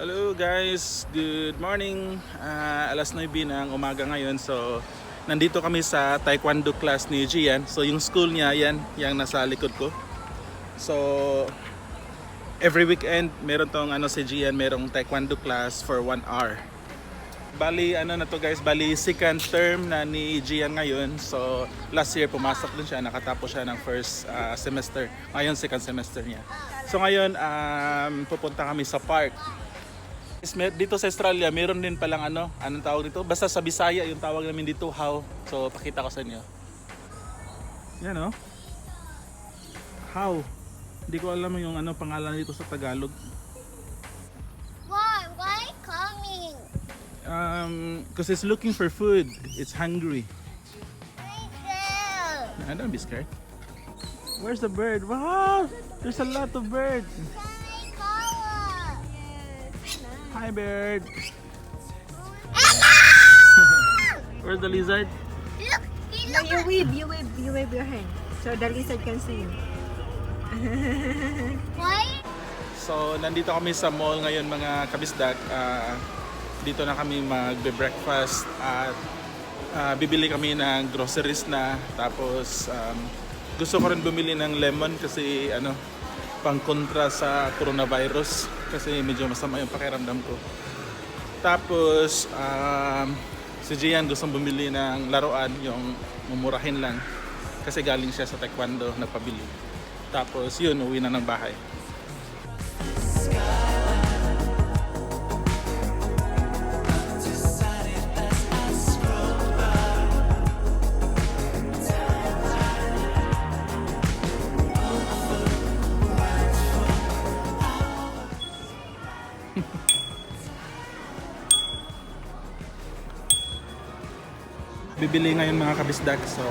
Hello guys, good morning. Alas 9 ng umaga ngayon. So nandito kami sa Taekwondo class ni Gian. So yung school niya yan, yung nasa likod ko. So every weekend meron tong si Gian, merong Taekwondo class for 1 hour. Bali na to guys, bali second term na ni Gian ngayon. So last year pumasok din siya, nakatapos siya ng first semester. Ngayon second semester niya. So ngayon pupunta kami sa park. Dito sa Australia, meron din palang anong tawag dito? Basta sa Bisaya yung tawag namin dito, how. So pakita ko sa inyo. Yan how. Hindi ko alam yung pangalan dito sa Tagalog. Why coming? Because it's looking for food. It's hungry. Michael. Don't be scared. Where's the bird? Wow! There's a lot of birds. Hi bird. Where's the lizard? Look, No, you wave your hand so the lizard can see you. Why? So nandito kami sa mall ngayon mga kabisdak. Dito na kami magbe-breakfast at bibili kami ng groceries na. Tapos gusto ko rin bumili ng lemon kasi pang kontra sa coronavirus kasi medyo masama yung pakiramdam ko. Tapos si Gian gustong bumili ng laruan, yung mumurahin lang kasi galing siya sa Taekwondo, nagpabili. Tapos yun, uwi na ng bahay. Bibili ngayon mga kabisdak, so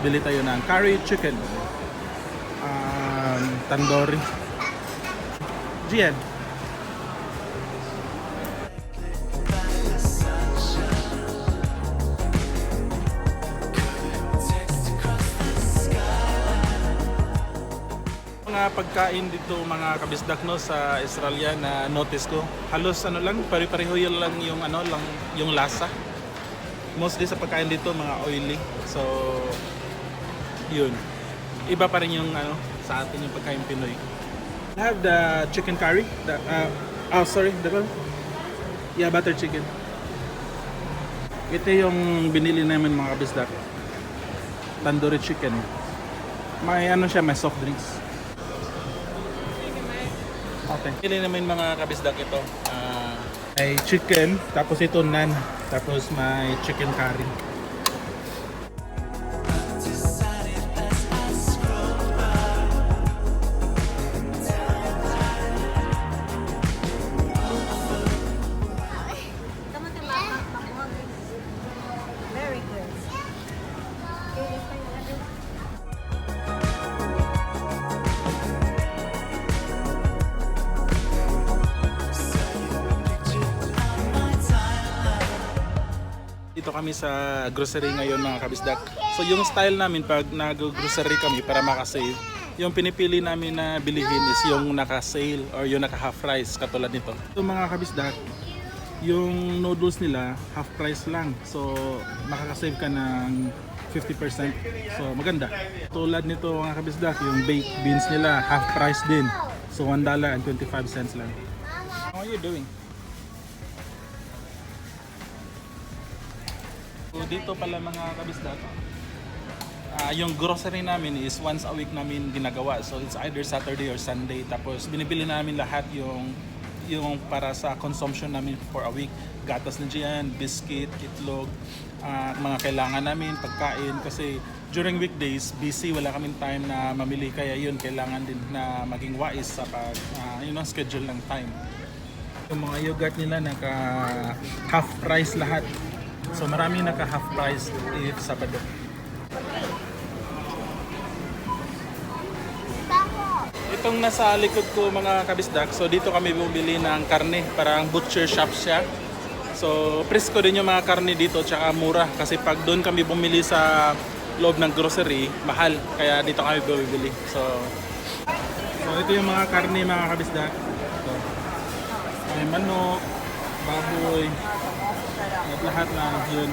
bili tayo ng curry chicken, tandoori. Gian, mga pagkain dito mga kabisdak sa Australia na notice ko, halos lang pare-pareho lang yung lasa. Mostly sa pagkain dito mga oily. So yun. Iba pa rin yung sa atin yung pagkain Pinoy. I have the chicken curry. Butter chicken. Ito yung binili namin mga kabisdak. Tandoori chicken. May may soft drinks. Okay. Binili namin mga kabisdak ito. May chicken, tapos ito naan, tapos may chicken curry. Very good. Dito kami sa grocery ngayon mga kabisdak. So yung style namin pag nag-grocery kami para makasave, yung pinipili namin na bilihin is yung naka-sale or yung naka-half price katulad nito. So mga kabisdak, yung noodles nila half price lang. So makakasave ka ng 50%. So maganda. Tulad nito mga kabisdak, yung baked beans nila half price din. So $1.25 lang. How are you doing? So dito pala mga kabisdak, yung grocery namin is once a week namin ginagawa. So it's either Saturday or Sunday. Tapos binibili namin lahat yung para sa consumption namin for a week. Gatas na dyan, biscuit, itlog, mga kailangan namin, pagkain. Kasi during weekdays, busy, wala kaming time na mamili. Kaya yun, kailangan din na maging wais sa schedule ng time. Yung mga yogurt nila naka half price lahat. So marami naka half price if Sabado. Itong nasa likod ko mga kabisdak, so dito kami bumili ng karne, parang butcher shop siya. So presko din yung mga karne dito, tsaka mura. Kasi pag doon kami bumili sa loob ng grocery, mahal. Kaya dito kami bumibili. So ito yung mga karne mga kabisdak. So, may may manok, baboy, at lahat na yun.